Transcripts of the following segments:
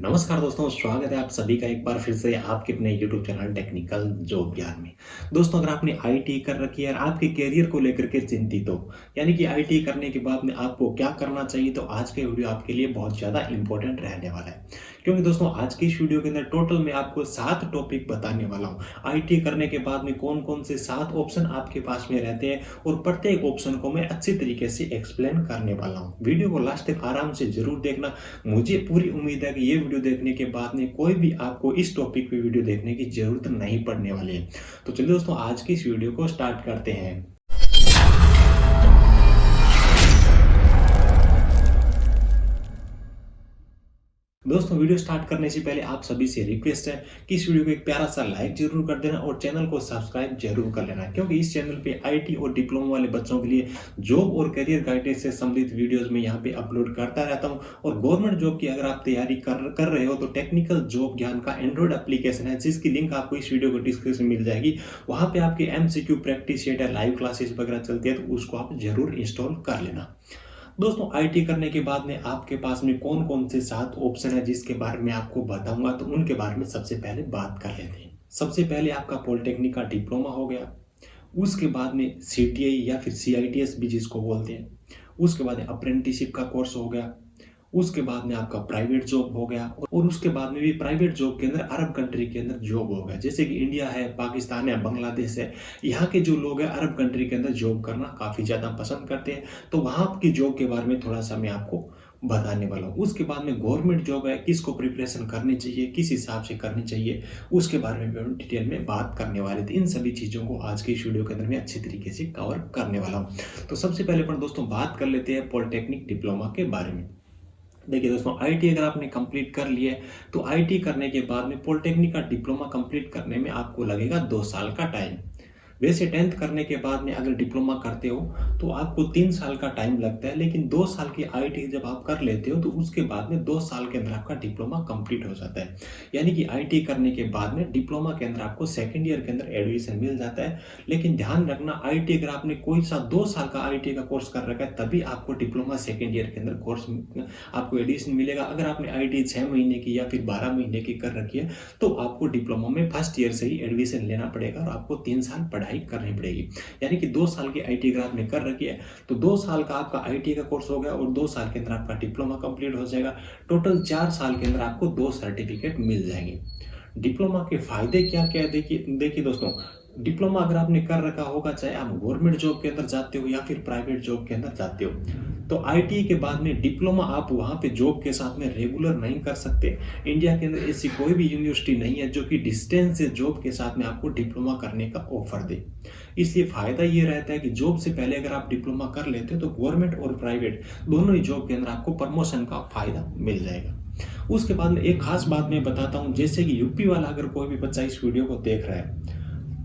नमस्कार दोस्तों, स्वागत है आप सभी का एक बार फिर से आपके अपने YouTube चैनल टेक्निकल जॉब ज्ञान में। दोस्तों, अगर आपने आईटी कर रखी है और आपके करियर को लेकर के चिंतित हो, यानी कि आईटी करने के बाद में आपको क्या करना चाहिए, तो आज के वीडियो आपके लिए बहुत ज़्यादा इंपॉर्टेंट रहने वाला है। क्योंकि दोस्तों, आज की इस वीडियो के अंदर टोटल मैं आपको 7 टॉपिक बताने वाला हूँ। आईटी करने के बाद में कौन-कौन से 7 ऑप्शन आपके पास में रहते हैं और प्रत्येक ऑप्शन को मैं अच्छी तरीके से एक्सप्लेन करने वाला हूँ। वीडियो को लास्ट तक आराम से ज़रूर देखना। मुझे पूरी उम्मीद है कि ये वीडियो देखने के बाद में कोई भी आपको इस टॉपिक पे वीडियो देखने की जरूरत नहीं पड़ने वाली है। तो चलिए दोस्तों, आज की इस वीडियो को स्टार्ट करते हैं। दोस्तों, वीडियो स्टार्ट करने से पहले आप सभी से रिक्वेस्ट है कि इस वीडियो को एक प्यारा सा लाइक जरूर कर देना और चैनल को सब्सक्राइब जरूर कर लेना, क्योंकि इस चैनल पे आईटी और डिप्लोमा वाले बच्चों के लिए जॉब और करियर गाइडेंस से संबंधित वीडियोस में यहाँ पे अपलोड करता रहता हूँ। और गवर्नमेंट जॉब की अगर आप तैयारी कर रहे हो तो टेक्निकल जॉब ज्ञान का एंड्रॉइड एप्लीकेशन है, जिसकी लिंक आपको इस वीडियो को डिस्क्रिप्शन में मिल जाएगी। वहाँ पे आपके एमसीक्यू प्रैक्टिस सेट है, लाइव क्लासेस वगैरह चलती है, तो उसको आप जरूर इंस्टॉल कर लेना। दोस्तों, आईटी करने के बाद में आपके पास में कौन-कौन से 7 ऑप्शन है जिसके बारे में आपको बताऊँगा, तो उनके बारे में सबसे पहले बात कर लेते हैं। सबसे पहले आपका पॉलिटेक्निक का डिप्लोमा हो गया, उसके बाद में सीटीआई या फिर सीआईटीएस भी जिसको बोलते हैं, उसके बाद अप्रेंटिसशिप का कोर्स हो गया, उसके बाद में आपका प्राइवेट जॉब हो गया और उसके बाद में भी प्राइवेट जॉब के अंदर अरब कंट्री के अंदर जॉब हो गया, जैसे कि इंडिया है, पाकिस्तान है, बांग्लादेश है। यहाँ के जो लोग हैं अरब कंट्री के अंदर जॉब करना काफ़ी ज़्यादा पसंद करते हैं, तो वहाँ की जॉब के बारे में थोड़ा सा मैं आपको बताने वाला हूँ। उसके बाद में गवर्नमेंट जॉब है, किसको प्रिपरेशन करनी चाहिए, किस हिसाब से करनी चाहिए, उसके बारे में हम डिटेल में बात करने वाले थे। इन सभी चीज़ों को आज के इस वीडियो के अंदर मैं अच्छी तरीके से कवर करने वाला हूँ। तो सबसे पहले पर दोस्तों बात कर लेते हैं पॉलिटेक्निक डिप्लोमा के बारे में। देखिए दोस्तों, आईटी अगर आपने कंप्लीट कर लिया है तो आईटी करने के बाद में पॉलिटेक्निक का डिप्लोमा कंप्लीट करने में आपको लगेगा 2 साल का टाइम। वैसे 10th करने के बाद में अगर डिप्लोमा करते हो तो आपको 3 साल का टाइम लगता है, लेकिन 2 साल की आईटी जब आप कर लेते हो तो उसके बाद में 2 साल के अंदर आपका डिप्लोमा कंप्लीट हो जाता है। यानी कि आईटी करने के बाद में डिप्लोमा के अंदर आपको सेकंड ईयर के अंदर एडमिशन मिल जाता है। लेकिन ध्यान रखना, आईटी अगर आपने कोई सा 2 साल का आईटी का कोर्स कर रखा है तभी आपको डिप्लोमा सेकंड ईयर के अंदर कोर्स आपको एडमिशन मिलेगा। अगर आपने आईटी 6 महीने की या फिर 12 महीने की कर रखी है तो आपको डिप्लोमा में फर्स्ट ईयर से ही एडमिशन लेना पड़ेगा और आपको 3 साल पढ़ाई करनी पड़ेगी। यानी कि 2 साल की आईटी अगर आपने कर रखी है तो 2 साल का आपका आईटी का कोर्स हो गया और 2 साल के अंदर आपका डिप्लोमा कंप्लीट हो जाएगा। टोटल 4 साल के अंदर आपको 2 सर्टिफिकेट मिल जाएंगे। डिप्लोमा के फायदे क्या क्या है, देखिए देखिए दोस्तों, डिप्लोमा अगर आपने कर रखा होगा, चाहे आप गवर्नमेंट जॉब के अंदर जाते हो या फिर प्राइवेट जॉब के अंदर जाते हो, तो आईटी के बाद में डिप्लोमा आप वहाँ पे जॉब के साथ में रेगुलर नहीं कर सकते। इंडिया के अंदर ऐसी कोई भी यूनिवर्सिटी नहीं है जो कि डिस्टेंस से जॉब के साथ में आपको डिप्लोमा करने का ऑफर दे। इसलिए फ़ायदा ये रहता है कि जॉब से पहले अगर आप डिप्लोमा कर लेते हो तो गवर्नमेंट और प्राइवेट दोनों ही जॉब के अंदर आपको प्रमोशन का फ़ायदा मिल जाएगा। उसके बाद में एक खास बात मैं बताता हूँ, जैसे कि यूपी वाला अगर कोई भी बच्चा इस वीडियो को देख रहा है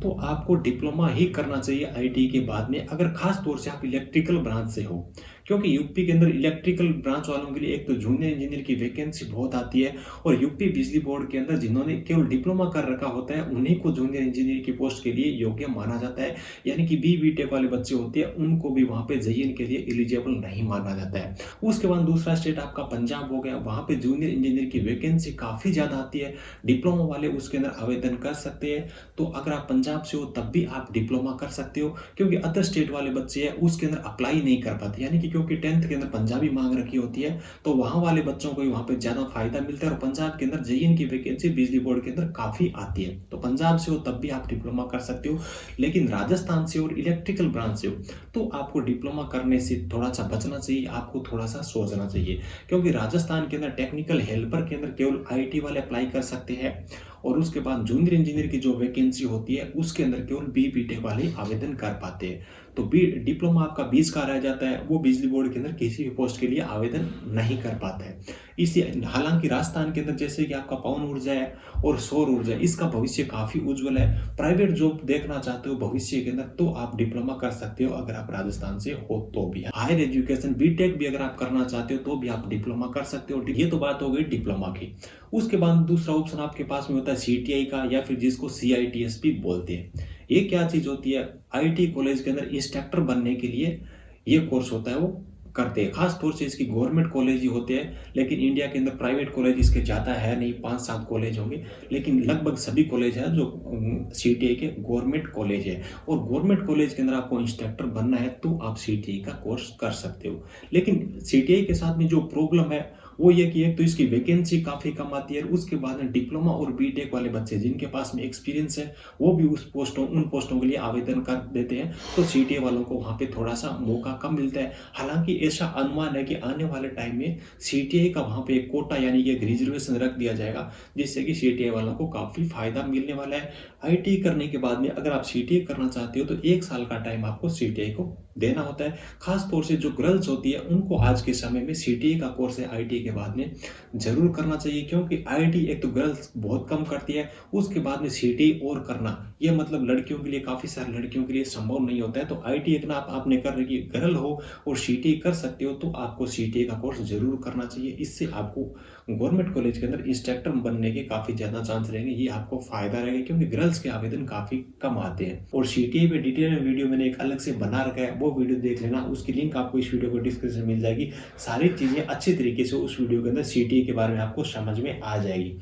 तो आपको डिप्लोमा ही करना चाहिए आईटी के बाद में, अगर खास तौर से आप इलेक्ट्रिकल ब्रांच से हो। क्योंकि यूपी के अंदर इलेक्ट्रिकल ब्रांच वालों के लिए एक तो जूनियर इंजीनियर की वैकेंसी बहुत आती है, और यूपी बिजली बोर्ड के अंदर जिन्होंने केवल डिप्लोमा कर रखा होता है उन्हीं को जूनियर इंजीनियर की पोस्ट के लिए योग्य माना जाता है। यानी कि बीटेक वाले बच्चे होते हैं उनको भी वहाँ पे जेईएन के लिए एलिजिबल नहीं माना जाता है। उसके बाद दूसरा स्टेट आपका पंजाब हो गया, वहाँ पे जूनियर इंजीनियर की वैकेंसी काफ़ी ज़्यादा आती है, डिप्लोमा वाले उसके अंदर आवेदन कर सकते हैं। तो अगर आप पंजाब से हो तब भी आप डिप्लोमा कर सकते हो, क्योंकि अदर स्टेट वाले बच्चे हैं उसके अंदर अप्लाई नहीं कर पाते। यानी कि क्योंकि 10th के अंदर पंजाबी मांग रखी होती है तो वहाँ वाले बच्चों को वहाँ पे ज़्यादा फायदा मिलता है, और पंजाब के अंदर जेईएन की वैकेंसी बिजली बोर्ड के अंदर काफ़ी आती है। तो पंजाब से हो तब भी आप डिप्लोमा कर सकते हो। लेकिन राजस्थान से और इलेक्ट्रिकल ब्रांच से हो तो आपको डिप्लोमा करने से थोड़ा सा बचना चाहिए, आपको थोड़ा सा सोचना चाहिए, क्योंकि राजस्थान के अंदर टेक्निकल हेल्पर के अंदर केवल आईटी वाले अप्लाई कर सकते हैं, और उसके बाद जूनियर इंजीनियर की जो वैकेंसी होती है उसके अंदर केवल बीटेक वाले आवेदन कर पाते हैं। तो डिप्लोमा आपका 20 का रह जाता है, वो बिजली बोर्ड के अंदर किसी भी पोस्ट के लिए आवेदन नहीं कर पाता है। इसलिए हालांकि राजस्थान के अंदर जैसे कि आपका पवन ऊर्जा है और सौर ऊर्जा, इसका भविष्य काफ़ी उज्जवल है। प्राइवेट जॉब देखना चाहते हो भविष्य के अंदर तो आप डिप्लोमा कर सकते हो, अगर आप राजस्थान से हो तो भी। हायर एजुकेशन बीटेक भी अगर आप करना चाहते हो तो भी आप डिप्लोमा कर सकते हो। ये तो बात हो गई डिप्लोमा की। उसके बाद दूसरा ऑप्शन आपके पास में होता है सीटीआई का, या फिर जिसको सीआईटीएस भी बोलते हैं। ये क्या चीज़ होती है, आईटी कॉलेज के अंदर इंस्ट्रक्टर बनने के लिए ये कोर्स होता है, वो करते हैं। खास तौर से इसकी गवर्नमेंट कॉलेज ही होते हैं, लेकिन इंडिया के अंदर प्राइवेट कॉलेज इसके ज़्यादा है नहीं, 5-7 कॉलेज होंगे, लेकिन लगभग सभी कॉलेज हैं जो सीटीआई के गवर्नमेंट कॉलेज है। और गवर्नमेंट कॉलेज के अंदर आपको इंस्ट्रक्टर बनना है तो आप सीटीआई का कोर्स कर सकते हो। लेकिन सीटीआई के साथ में जो प्रॉब्लम है वो ये कि एक तो इसकी वैकेंसी काफ़ी कम आती है, उसके बाद में डिप्लोमा और बीटेक वाले बच्चे जिनके पास में एक्सपीरियंस है वो भी उन पोस्टों के लिए आवेदन कर देते हैं, तो सीटीए वालों को वहाँ पे थोड़ा सा मौका कम मिलता है। हालांकि ऐसा अनुमान है कि आने वाले टाइम में सीटीए का वहाँ पे एक कोटा यानी कि एक रिजर्वेशन रख दिया जाएगा, जिससे कि सीटीए वालों को काफ़ी फायदा मिलने वाला है। आईटी करने के बाद में अगर आप सीटीए करना चाहते हो तो 1 साल का टाइम आपको सीटीए को देना होता है। खास तौर से जो गर्ल्स होती है उनको आज के समय में सीटीए का कोर्स है आईटी के बाद में जरूर करना चाहिए, क्योंकि आईटी एक तो गर्ल्स बहुत कम करती है, उसके बाद में सीटीए और करना ये मतलब लड़कियों के लिए, काफ़ी सारी लड़कियों के लिए संभव नहीं होता है। तो आईटी इतना आपने कर रही गर्ल हो और सीटीए कर सकते हो तो आपको सीटीए का कोर्स जरूर करना चाहिए। इससे आपको गवर्नमेंट कॉलेज के अंदर इंस्ट्रक्टर बनने के काफ़ी ज़्यादा चांस रहेंगे, ये आपको फायदा रहेगा क्योंकि गर्ल्स के आवेदन काफ़ी कम आते हैं। और सीटीए पे डिटेल में वीडियो मैंने एक अलग से बना रखा है, वो वीडियो देख लेना, उसकी लिंक आपको इस वीडियो को डिस्क्रिप्शन में मिल जाएगी। सारी चीज़ें अच्छी तरीके से उस वीडियो के अंदर सीटीए के बारे में आपको समझ में आ जाएगी,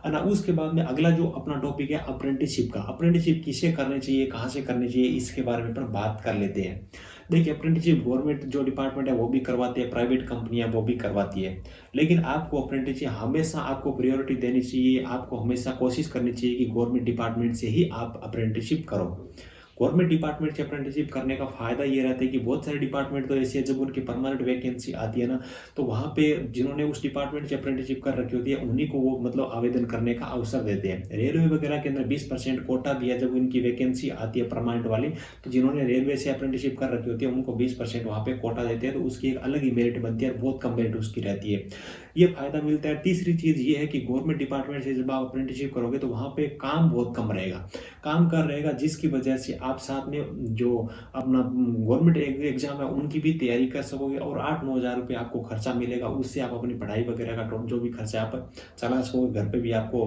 है ना। उसके बाद में अगला जो अपना टॉपिक है अप्रेंटिसशिप का। अप्रेंटिसशिप किसे करनी चाहिए, कहाँ से करनी चाहिए, इसके बारे में पर बात कर लेते हैं। देखिए, अप्रेंटिसशिप गवर्नमेंट जो डिपार्टमेंट है वो भी करवाती है, प्राइवेट कंपनियां वो भी करवाती है, लेकिन आपको अप्रेंटिसशिप हमेशा आपको प्रायोरिटी देनी चाहिए। आपको हमेशा कोशिश करनी चाहिए कि गवर्नमेंट डिपार्टमेंट से ही आप अप्रेंटिसशिप करो। गवर्नमेंट डिपार्टमेंट से अप्रेंटिसशिप करने का फायदा ये रहता है कि बहुत सारे डिपार्टमेंट तो ऐसे है जब उनकी परमानेंट वैकेंसी आती है ना, तो वहाँ पे जिन्होंने उस डिपार्टमेंट से अप्रेंटिसशिप कर रखी होती है उन्हीं को वो मतलब आवेदन करने का अवसर देते हैं। रेलवे वगैरह के अंदर 20% कोटा भी है, जब उनकी वैकेंसी आती है परमानेंट वाली, तो जिन्होंने रेलवे से अप्रेंटिसशिप कर रखी होती है उनको 20% वहाँ पे कोटा देते हैं, तो उसकी एक अलग ही मेरिट बनती है, बहुत कम मेरिट उसकी रहती है, ये फायदा मिलता है। तीसरी चीज़ ये है कि गवर्नमेंट डिपार्टमेंट से जब आप अप्रेंटिसशिप करोगे तो वहाँ पे काम बहुत कम रहेगा, काम कर रहेगा, जिसकी वजह से आप साथ में जो अपना गवर्नमेंट एग्जाम है उनकी भी तैयारी कर सकोगे और 8-9 हज़ार रुपये आपको खर्चा मिलेगा, उससे आप अपनी पढ़ाई वगैरह का जो भी खर्चा आप चला सकोगे, घर पे भी आपको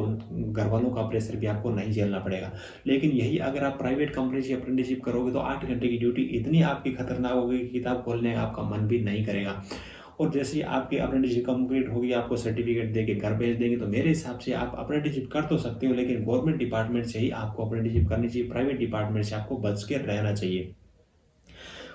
घर वालों का प्रेशर भी आपको नहीं झेलना पड़ेगा। लेकिन यही अगर आप प्राइवेट कंपनी से अप्रेंटिसशिप करोगे तो 8 घंटे की ड्यूटी इतनी आपकी खतरनाक होगी कि किताब खोलने आपका मन भी नहीं करेगा। और जैसे ही आपकी अप्रेंटिसशिप कंप्लीट होगी आपको सर्टिफिकेट देके घर भेज देंगे, तो मेरे हिसाब से आप अप्रेंटिसशिप कर तो सकते हो, लेकिन गवर्नमेंट डिपार्टमेंट से ही आपको अप्रेंटिसशिप करनी चाहिए, प्राइवेट डिपार्टमेंट से आपको बच के रहना चाहिए।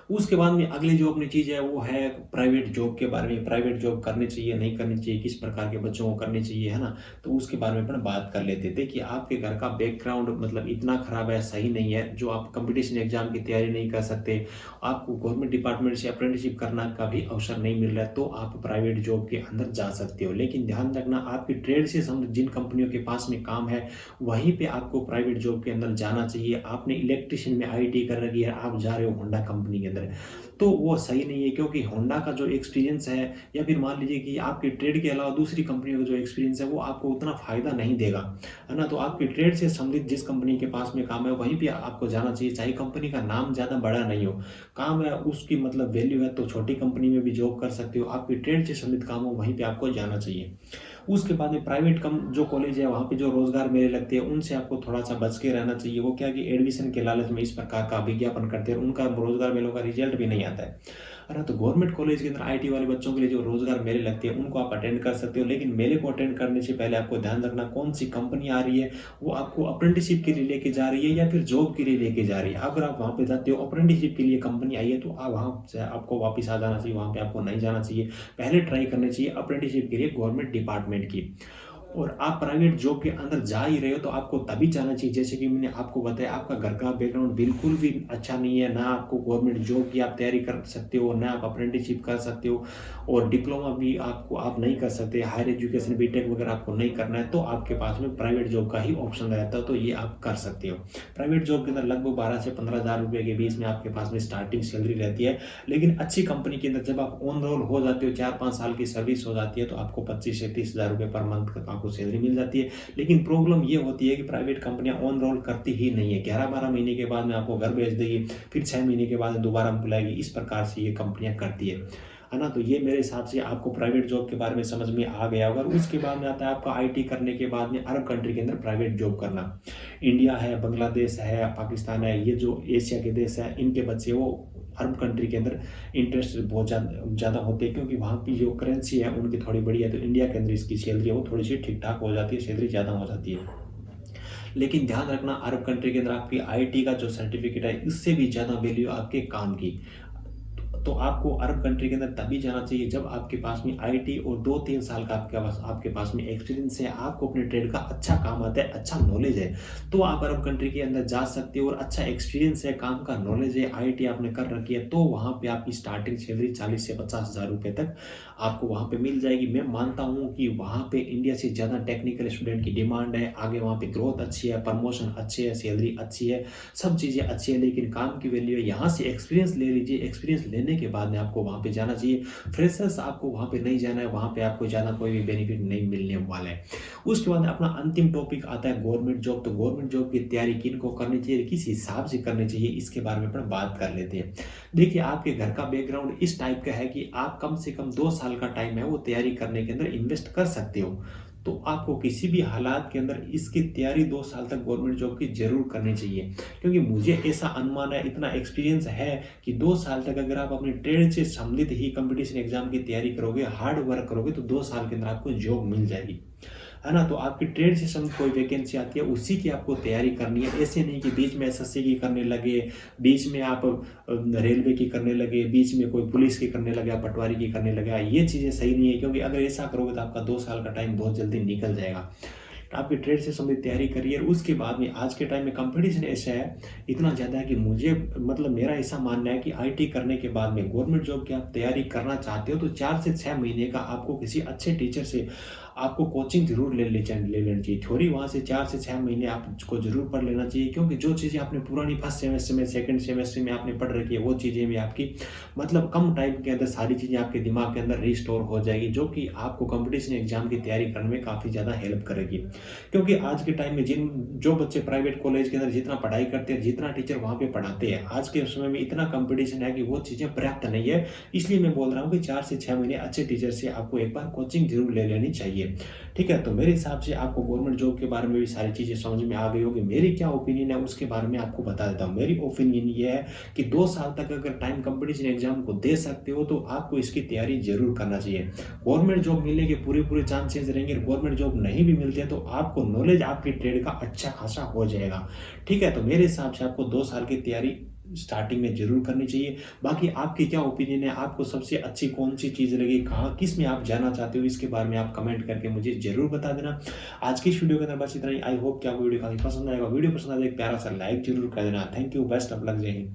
उसके बाद में अगली जो अपनी चीज़ है वो है प्राइवेट जॉब के बारे में। प्राइवेट जॉब करनी चाहिए नहीं करनी चाहिए, किस प्रकार के बच्चों को करनी चाहिए, है ना, तो उसके बारे में अपन बात कर लेते हैं। देखिए, आपके घर का बैकग्राउंड मतलब इतना खराब है, सही नहीं है, जो आप कंपटीशन एग्जाम की तैयारी नहीं कर सकते, आपको गवर्नमेंट डिपार्टमेंट से अप्रेंटिसशिप करना का भी अवसर नहीं मिल रहा है, तो आप प्राइवेट जॉब के अंदर जा सकते हो। लेकिन ध्यान रखना, आपकी ट्रेड से संबंधित जिन कंपनियों के पास में काम है वहीं पे आपको प्राइवेट जॉब के अंदर जाना चाहिए। आपने इलेक्ट्रिशियन में आईटी कर रखी है, आप जा रहे हो होंडा कंपनी के अंदर, तो वो सही नहीं है, क्योंकि होंडा का जो एक्सपीरियंस है, या फिर मान लीजिए कि आपकी ट्रेड के अलावा दूसरी कंपनियों का जो एक्सपीरियंस है वो आपको उतना फायदा नहीं देगा, है ना। तो आपकी ट्रेड से संबंधित जिस कंपनी के पास में काम है वहीं पे आपको जाना चाहिए, चाहे कंपनी का नाम ज़्यादा बड़ा नहीं हो, काम है उसकी मतलब वैल्यू है, तो छोटी कंपनी में भी जॉब कर सकते हो। आपकी ट्रेड से संबंधित काम हो वहीं पर आपको जाना चाहिए। उसके बाद में प्राइवेट कम जो कॉलेज है वहाँ पे जो रोजगार मेले लगते हैं उनसे आपको थोड़ा सा बच के रहना चाहिए। वो क्या कि एडमिशन के लालच में इस प्रकार का विज्ञापन करते हैं, उनका रोजगार मेलों का रिजल्ट भी नहीं आता है ना। तो गवर्नमेंट कॉलेज के अंदर आईटी वाले बच्चों के लिए जो रोजगार मेले लगते हैं उनको आप अटेंड कर सकते हो, लेकिन मेले को अटेंड करने से पहले आपको ध्यान रखना कौन सी कंपनी आ रही है, वो आपको अप्रेंटिसशिप के लिए लेके जा रही है या फिर जॉब के लिए लेके जा रही है। अगर आप वहाँ पे जाते हो अप्रेंटिसशिप के लिए कंपनी आई है तो आप वहाँ से आपको वापस आ जाना चाहिए, वहाँ पे आपको नहीं जाना चाहिए, पहले ट्राई करनी चाहिए अप्रेंटिसशिप के लिए गवर्नमेंट डिपार्टमेंट की। और आप प्राइवेट जॉब के अंदर जा ही रहे हो तो आपको तभी जाना चाहिए, जैसे कि मैंने आपको बताया आपका घर का बैकग्राउंड बिल्कुल भी अच्छा नहीं है, ना आपको गवर्नमेंट जॉब की आप तैयारी कर सकते हो, ना आप अप्रेंटिसशिप कर सकते हो, और डिप्लोमा भी आप नहीं कर सकते, हायर एजुकेशन बीटेक वगैरह आपको नहीं करना है, तो आपके पास में प्राइवेट जॉब का ही ऑप्शन रहता है, तो ये आप कर सकते हो। प्राइवेट जॉब के अंदर लगभग 12 से 15 हज़ार रुपये के बीच में आपके पास में स्टार्टिंग सैलरी रहती है, लेकिन अच्छी कंपनी के अंदर जब आप ऑन रोल हो जाते हो, 4-5 साल की सर्विस हो जाती है, तो आपको 25 से 30 हज़ार रुपये पर मंथ आपको सैलरी मिल जाती है। लेकिन प्रॉब्लम ये होती है कि प्राइवेट कंपनियां ऑन रोल करती ही नहीं है, 11-12 महीने के बाद में आपको घर भेज देगी, फिर 6 महीने के बाद दोबारा बुलाएगी, इस प्रकार से ये कंपनियां करती है ना। तो ये मेरे हिसाब से आपको प्राइवेट जॉब के बारे में समझ में आ गया होगा। उसके बाद में आता है आपका आईटी करने के बाद में अरब कंट्री के अंदर प्राइवेट जॉब करना। इंडिया है, बांग्लादेश है, पाकिस्तान है, ये जो एशिया के देश है इनके बच्चे वो अरब कंट्री के अंदर इंटरेस्ट बहुत ज़्यादा होते हैं, क्योंकि वहाँ की जो करेंसी है उनकी थोड़ी बड़ी है, तो इंडिया के अंदर इसकी सैलरी है वो थोड़ी सी ठीक ठाक हो जाती है, सैलरी ज़्यादा हो जाती है। लेकिन ध्यान रखना, अरब कंट्री के अंदर आपकी आईटी का जो सर्टिफिकेट है इससे भी ज़्यादा वैल्यू आपके काम की। तो आपको अरब कंट्री के अंदर तभी जाना चाहिए जब आपके पास में आईटी और 2-3 साल का आपके पास में एक्सपीरियंस है, आपको अपने ट्रेड का अच्छा काम आता है, अच्छा नॉलेज है, तो आप अरब कंट्री के अंदर जा सकते हो। और अच्छा एक्सपीरियंस है, काम का नॉलेज है, आईटी आपने कर रखी है, तो वहाँ पे आपकी स्टार्टिंग सैलरी 40 से 50,000 रुपये तक आपको वहाँ पे मिल जाएगी। मैं मानता हूँ कि वहाँ पे इंडिया से ज़्यादा टेक्निकल स्टूडेंट की डिमांड है, आगे वहाँ पे ग्रोथ अच्छी है, प्रमोशन अच्छी है, सैलरी अच्छी है, सब चीज़ें अच्छी है, लेकिन काम की वैल्यू है। यहाँ से एक्सपीरियंस ले लीजिए, एक्सपीरियंस लेने के बाद में आपको वहाँ पे जाना चाहिए। फ्रेशर्स आपको वहाँ पे नहीं जाना है, वहाँ पे आपको ज़्यादा कोई भी बेनिफिट नहीं मिलने वाला है। उसके बाद अपना अंतिम टॉपिक आता है गवर्नमेंट जॉब। तो गवर्नमेंट जॉब की तैयारी किन को करनी चाहिए, किस हिसाब से करनी चाहिए, इसके बारे में अपन बात कर लेते हैं। देखिए, आपके घर का बैकग्राउंड इस टाइप का है कि आप कम से कम 2 साल का टाइम है वो तैयारी करने के अंदर इन्वेस्ट कर सकते हो। तो आपको किसी भी हालात के अंदर इसकी तैयारी 2 साल तक गवर्नमेंट जॉब की ज़रूर करनी चाहिए। क्योंकि मुझे ऐसा अनुमान है, इतना एक्सपीरियंस है कि 2 साल तक अगर आप अपने ट्रेड से संबंधित ही कंपटीशन एग्जाम की तैयारी करोगे, हार्ड वर्क करोगे, तो 2 साल के अंदर आपको जॉब मिल जाएगी। है ना? तो आपकी ट्रेड से संबंधित कोई वैकेंसी आती है, उसी की आपको तैयारी करनी है। ऐसे नहीं कि बीच में एसएससी की करने लगे, बीच में आप रेलवे की करने लगे, बीच में कोई पुलिस की करने लगे, आप पटवारी की करने लगे। ये चीज़ें सही नहीं है, क्योंकि अगर ऐसा करोगे तो आपका 2 साल का टाइम बहुत जल्दी निकल जाएगा। आपकी ट्रेड से संबंधित तैयारी करिए। और उसके बाद में आज के टाइम में कंपटीशन ऐसा है, इतना ज़्यादा है कि मुझे मतलब मेरा ऐसा मानना है कि आईटी करने के बाद में गवर्नमेंट जॉब की आप तैयारी करना चाहते हो तो 4 से 6 महीने का आपको किसी अच्छे टीचर से आपको कोचिंग ज़रूर ले लेनी चाहिए। थ्योरी वहाँ से 4 से 6 महीने आपको ज़रूर पढ़ लेना चाहिए, क्योंकि जो चीज़ें आपने पुरानी फर्स्ट सेमेस्टर में, सेकंड सेमेस्टर में आपने पढ़ रखी है, वो चीज़ें भी आपकी मतलब कम टाइम के अंदर सारी चीज़ें आपके दिमाग के अंदर रिस्टोर हो जाएगी, जो कि आपको कंपटीशन एग्जाम की तैयारी करने में काफ़ी ज़्यादा हेल्प करेगी। क्योंकि आज के टाइम में जो बच्चे प्राइवेट कॉलेज के अंदर जितना पढ़ाई करते हैं, जितना टीचर वहाँ पे पढ़ाते हैं, आज के समय में इतना कंपटीशन है कि वो चीज़ें पर्याप्त नहीं है। इसलिए मैं बोल रहा हूँ कि 4 से 6 महीने अच्छे टीचर से आपको एक बार कोचिंग जरूर ले लेनी चाहिए। ठीक है? तो मेरे हिसाब से आपको गवर्नमेंट जॉब के बारे में भी सारी चीज़ें समझ में आ गई होगी। मेरी क्या ओपिनियन है उसके बारे में आपको बता देता हूँ। मेरी ओपिनियन ये है कि 2 साल तक अगर टाइम कंपटीशन एग्जाम को दे सकते हो तो आपको इसकी तैयारी ज़रूर करना चाहिए। गवर्नमेंट जॉब मिलने के पूरे चांसेस रहेंगे। गवर्नमेंट जॉब नहीं भी मिलते हैं तो आपको नॉलेज आपकी ट्रेड का अच्छा खासा हो जाएगा। ठीक है? तो मेरे हिसाब से आपको 2 साल की तैयारी स्टार्टिंग में ज़रूर करनी चाहिए। बाकी आपकी क्या ओपिनियन है, आपको सबसे अच्छी कौन-सी चीज़ लगी, कहाँ किस में आप जाना चाहते हो, इसके बारे में आप कमेंट करके मुझे ज़रूर बता देना। आज की इस वीडियो के अंदर बस इतना ही। आई होप कि आपको वीडियो काफ़ी पसंद आएगा। वीडियो पसंद आए तो एक प्यारा सा लाइक ज़रूर कर देना। Thank you, best of luck, जय हिंद।